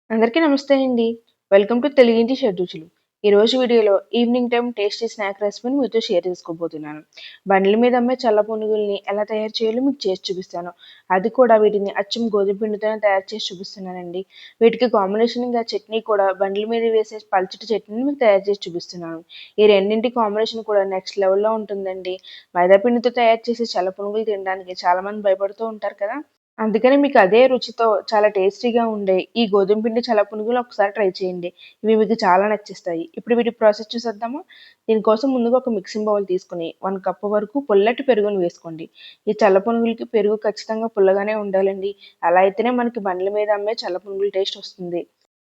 అందరికీ నమస్తే అండి. వెల్కమ్ టు తెలుగింటి షడ్‌రుచులు. ఈరోజు వీడియోలో ఈవినింగ్ టైమ్ టేస్టీ స్నాక్ రెసిపీని మీతో షేర్ చేసుకోబోతున్నాను. బండ్ల మీద అమ్మే చల్ల పునుగుల్ని ఎలా తయారు చేయాలో మీకు చేసి చూపిస్తాను. అది కూడా వీటిని అచ్చం గోధుమ పిండితోనే తయారు చేసి చూపిస్తున్నానండి. వీటికి కాంబినేషన్‌గా చట్నీ కూడా బండ్ల మీద వేసే పల్చటి చట్నీని మీకు తయారు చేసి చూపిస్తున్నాను. ఈ రెండింటి కాంబినేషన్ కూడా నెక్స్ట్ లెవెల్‌లో ఉంటుందండి. మైదా పిండితో తయారు చేసే చల్ల పునుగులు తినడానికి చాలామంది భయపడుతూ ఉంటారు కదా! అందుకని మీకు అదే రుచితో చాలా టేస్టీగా ఉండే ఈ గోధుమ పిండి చల్ల పునుగులు ఒకసారి ట్రై చేయండి. ఇవి మీకు చాలా నచ్చేస్తాయి. ఇప్పుడు వీటి ప్రాసెస్ చూసేద్దామా? దీనికోసం ముందుగా ఒక మిక్సింగ్ బౌల్ తీసుకొని 1 కప్పు వరకు పుల్లటి పెరుగును వేసుకోండి. ఈ చల్ల పునుగులకి పెరుగు ఖచ్చితంగా పుల్లగానే ఉండాలండి. అలా అయితేనే మనకి బండ్ల మీద అమ్మే చల్ల పునుగుల టేస్ట్ వస్తుంది.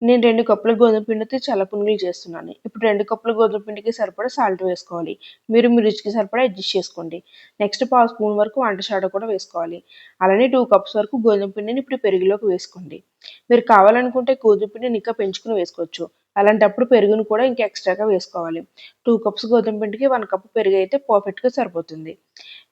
నేను 2 కప్పుల గోధుమ పిండితో చల్ల పునుగులు చేస్తున్నాను. ఇప్పుడు 2 కప్పుల గోధుమ పిండికి సరిపడా సాల్ట్ వేసుకోవాలి. మీరు మీ రుచికి సరిపడా అడ్జస్ట్ చేసుకోండి. నెక్స్ట్ పావు స్పూన్ వరకు వంట సోడా కూడా వేసుకోవాలి. అలానే 2 కప్స్ వరకు గోధుమ పిండిని ఇప్పుడు పెరుగులోకి వేసుకోండి. మీరు కావాలనుకుంటే గోధుమ పిండిని ఇంకా పెంచుకొని వేసుకోవచ్చు. అలాంటప్పుడు పెరుగును కూడా ఇంకా ఎక్స్ట్రాగా వేసుకోవాలి. 2 కప్స్ గోధుమ పిండికి 1 కప్ పెరుగు అయితే పర్ఫెక్ట్‌గా సరిపోతుంది.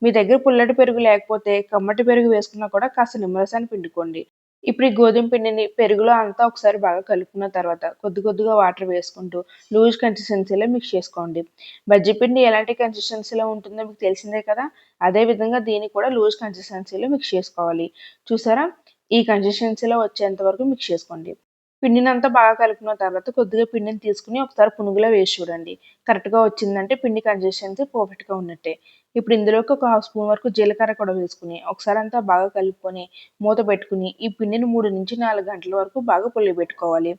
మీ దగ్గర పుల్లటి పెరుగు లేకపోతే కమ్మటి పెరుగు వేసుకున్నా కూడా కాస్త నిమ్మరసాన్ని పిండుకోండి. ఇప్పుడు ఈ గోధుమ పిండిని పెరుగులో అంతా ఒకసారి బాగా కలుపుకున్న తర్వాత కొద్ది కొద్దిగా వాటర్ వేసుకుంటూ లూజ్ కన్సిస్టెన్సీలో మిక్స్ చేసుకోండి. బజ్జీ పిండి ఎలాంటి కన్సిస్టెన్సీలో ఉంటుందో మీకు తెలిసిందే కదా! అదే విధంగా దీన్ని కూడా లూజ్ కన్సిస్టెన్సీలో మిక్స్ చేసుకోవాలి. చూసారా? ఈ కన్సిస్టెన్సీలో వచ్చేంత వరకు మిక్స్ చేసుకోండి. పిండినంతా బాగా కలుపుకున్న తర్వాత కొద్దిగా పిండిని తీసుకొని ఒకసారి పునుగులో వేసి చూడండి. కరెక్ట్‌గా వచ్చిందంటే పిండి కన్సిస్టెన్సీ పర్ఫెక్ట్‌గా ఉన్నట్టే. ఇప్పుడు ఇందులోకి ఒక హాఫ్ స్పూన్ వరకు జీలకర్ర కూడా వేసుకొని ఒకసారి అంతా బాగా కలుపుకొని మూత పెట్టుకొని ఈ పిండిని 3-4 గంటల వరకు బాగా పులియబెట్టుకోవాలి.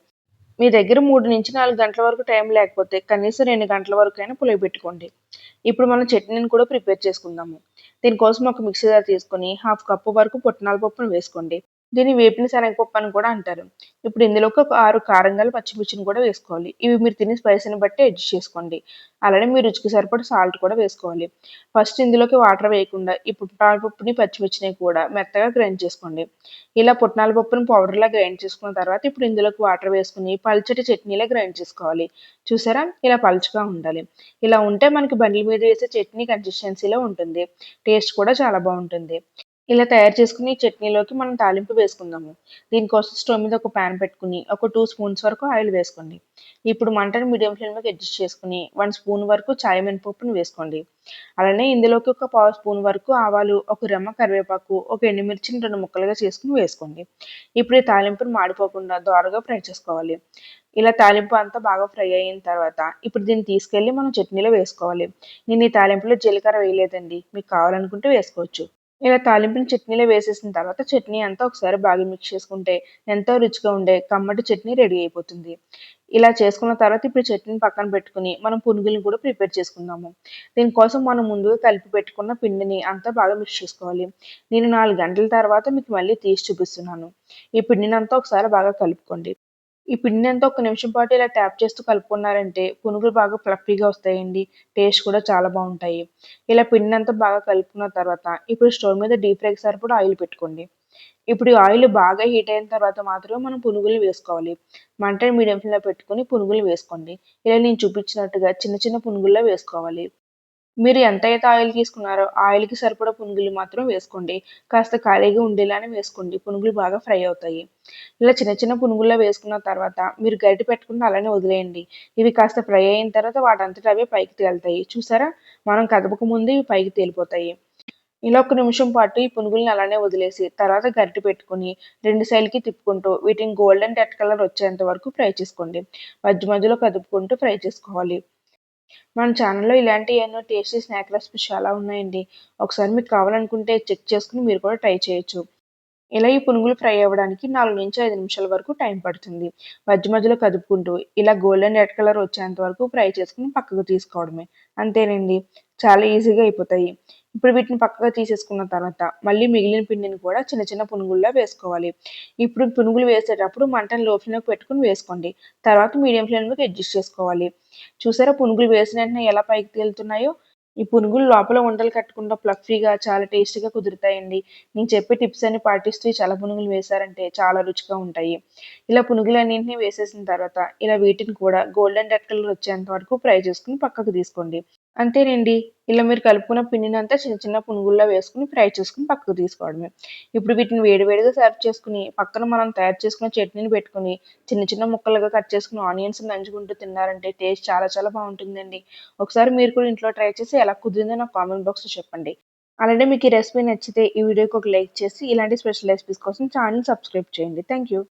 మీ దగ్గర 3-4 గంటల వరకు టైం లేకపోతే కనీసం 2 గంటల వరకైనా పులియబెట్టుకోండి. ఇప్పుడు మనం చట్నీని కూడా ప్రిపేర్ చేసుకుందాము. దీనికోసం ఒక మిక్సీ జార్ తీసుకొని హాఫ్ కప్పు వరకు పుట్నాల పప్పును వేసుకోండి. దీన్ని వేపిన శనగపప్పు అని కూడా అంటారు. ఇప్పుడు ఇందులోకి ఒక 6 కారం గల పచ్చిమిర్చిని కూడా వేసుకోవాలి. ఇవి మీరు తినే స్పైసీని బట్టి అడ్జస్ట్ చేసుకోండి. అలానే మీ రుచికి సరిపడా సాల్ట్ కూడా వేసుకోవాలి. ఫస్ట్ ఇందులోకి వాటర్ వేయకుండా ఈ పుట్నాల పప్పుని, పచ్చిమిర్చిని కూడా మెత్తగా గ్రైండ్ చేసుకోండి. ఇలా పుట్నాల పప్పుని పౌడర్‌లా గ్రైండ్ చేసుకున్న తర్వాత ఇప్పుడు ఇందులోకి వాటర్ వేసుకొని పల్చటి చట్నీలా గ్రైండ్ చేసుకోవాలి. చూసారా? ఇలా పలుచగా ఉండాలి. ఇలా ఉంటే మనకి బండ్ల మీద వేసే చట్నీ కన్సిస్టెన్సీలో ఉంటుంది. టేస్ట్ కూడా చాలా బావుంటుంది. ఇలా తయారు చేసుకుని ఈ చట్నీలోకి మనం తాలింపు వేసుకుందాము. దీనికోసం స్టవ్ మీద ఒక పాన్ పెట్టుకుని ఒక 2 స్పూన్స్ వరకు ఆయిల్ వేసుకోండి. ఇప్పుడు మంటను మీడియం ఫ్లేమ్‌లోకి అడ్జస్ట్ చేసుకొని 1 స్పూన్ వరకు చాయ్ మినపప్పును వేసుకోండి. అలానే ఇందులోకి ఒక పావు స్పూన్ వరకు ఆవాలు, ఒక రెమ్మ కరివేపాకు, ఒక ఎండుమిర్చిని 2 ముక్కలుగా చేసుకొని వేసుకోండి. ఇప్పుడు ఈ తాలింపును మాడిపోకుండా దోరగా ఫ్రై చేసుకోవాలి. ఇలా తాలింపు అంతా బాగా ఫ్రై అయిన తర్వాత ఇప్పుడు దీన్ని తీసుకెళ్ళి మనం చట్నీలో వేసుకోవాలి. నేను ఈ తాలింపులో జీలకర్ర వేయలేదండి. మీకు కావాలనుకుంటే వేసుకోవచ్చు. ఇలా తాలింపుని చట్నీలో వేసేసిన తర్వాత చట్నీ అంతా ఒకసారి బాగా మిక్స్ చేసుకుంటే ఎంతో రుచిగా ఉండే కమ్మటి చట్నీ రెడీ అయిపోతుంది. ఇలా చేసుకున్న తర్వాత ఇప్పుడు చట్నీని పక్కన పెట్టుకొని మనం పునుగులను కూడా ప్రిపేర్ చేసుకుందాము. దీనికోసం మనం ముందుగా కలిపి పెట్టుకున్న పిండిని అంతా బాగా మిక్స్ చేసుకోవాలి. నేను 4 గంటల తర్వాత మీకు మళ్ళీ తీసి చూపిస్తున్నాను. ఈ పిండినంతా ఒకసారి బాగా కలుపుకోండి. ఈ పిండినంతా ఒక నిమిషం పాటు ఇలా ట్యాప్ చేస్తూ కలుపుకున్నారంటే పునుగులు బాగా ఫ్లఫీగా వస్తాయండి. టేస్ట్ కూడా చాలా బావుంటాయి. ఇలా పిండినంతా బాగా కలుపుకున్న తర్వాత ఇప్పుడు స్టవ్ మీద డీప్ ఫ్రైకి సరిపడా ఆయిల్ పెట్టుకోండి. ఇప్పుడు ఈ ఆయిల్ బాగా హీట్ అయిన తర్వాత మాత్రమే మనం పునుగులు వేసుకోవాలి. మంటని మీడియం ఫ్లేమ్‌లో పెట్టుకొని పునుగులు వేసుకోండి. ఇలా నేను చూపించినట్టుగా చిన్న చిన్న పునుగుల్లా వేసుకోవాలి. మీరు ఎంతైతే ఆయిల్ తీసుకున్నారో ఆ ఆయిల్‌కి సరిపడా పునుగులు మాత్రం వేసుకోండి. కాస్త ఖాళీగా ఉండేలానే వేసుకోండి. పునుగులు బాగా ఫ్రై అవుతాయి. ఇలా చిన్న చిన్న పునుగుల్లా వేసుకున్న తర్వాత మీరు గరిటె పెట్టకుండా అలానే వదిలేయండి. ఇవి కాస్త ఫ్రై అయిన తర్వాత వాటంతట అవే పైకి తేలుతాయి. చూసారా? మనం కదపక ముందే ఇవి పైకి తేలిపోతాయి. ఇలా ఒక నిమిషం పాటు ఈ పునుగుల్ని అలానే వదిలేసి తర్వాత గరిటె పెట్టుకొని 2 సైడ్‌లకి తిప్పుకుంటూ వీటిని గోల్డెన్ రెడ్ కలర్ వచ్చేంత వరకు ఫ్రై చేసుకోండి. మధ్య మధ్యలో కదుపుకుంటూ ఫ్రై చేసుకోవాలి. మన ఛానల్‌లో ఇలాంటి ఎన్నో టేస్టీ స్నాక్ రెసిపీస్ చాలా ఉన్నాయండి. ఒకసారి మీకు కావాలనుకుంటే చెక్ చేసుకొని మీరు కూడా ట్రై చేయొచ్చు. ఇలా ఈ పునుగులు ఫ్రై అవ్వడానికి 4-5 నిమిషాల వరకు టైం పడుతుంది. మధ్య మధ్యలో కదుపుకుంటూ ఇలా గోల్డెన్ రెడ్ కలర్ వచ్చేంత వరకు ఫ్రై చేసుకొని పక్కకు తీసుకోవడమే. అంతేనండి. చాలా ఈజీగా అయిపోతాయి. ఇప్పుడు వీటిని పక్కగా తీసేసుకున్న తర్వాత మళ్ళీ మిగిలిన పిండిని కూడా చిన్న చిన్న పునుగుల్లా వేసుకోవాలి. ఇప్పుడు పునుగులు వేసేటప్పుడు మంటను లో ఫ్లేమ్‌లోకి పెట్టుకొని వేసుకోండి. తర్వాత మీడియం ఫ్లేమ్‌లోకి అడ్జస్ట్ చేసుకోవాలి. చూసారా పునుగులు వేసిన వెంటనే ఎలా పైకి తేలుతున్నాయో? ఈ పునుగులు లోపల ఉండలు కట్టకుండా ఫ్లఫీగా చాలా టేస్టీగా కుదురుతాయండి. నేను చెప్పే టిప్స్ అన్ని పాటిస్తూ ఈ చల్ల పునుగులు వేశారంటే చాలా రుచిగా ఉంటాయి. ఇలా పునుగులన్నింటిని వేసేసిన తర్వాత ఇలా వీటిని కూడా గోల్డెన్ రెడ్ కలర్ వచ్చేంత వరకు ఫ్రై చేసుకొని పక్కకు తీసుకోండి. అంతేనండి. ఇలా మీరు కలుపుకున్న పిండినంతా చిన్న చిన్న పునుగుల్లా వేసుకొని ఫ్రై చేసుకొని పక్కకు తీసుకోవడమే. ఇప్పుడు వీటిని వేడి వేడిగా సర్వ్ చేసుకొని, పక్కన మనం తయారు చేసుకున్న చట్నీని పెట్టుకొని, చిన్న చిన్న ముక్కలుగా కట్ చేసుకున్న ఆనియన్స్‌ని నంచుకుంటూ తిన్నారంటే టేస్ట్ చాలా చాలా బావుంటుందండి. ఒకసారి మీరు కూడా ఇంట్లో ట్రై చేసి ఎలా కుదిరిందో నాకు కామెంట్ బాక్స్‌లో చెప్పండి. అలానే మీకు ఈ రెసిపీ నచ్చితే ఈ వీడియోకి ఒక లైక్ చేసి, ఇలాంటి స్పెషల్ రెసిపీస్ కోసం ఛానెల్‌ని సబ్స్క్రైబ్ చేయండి. Thank you.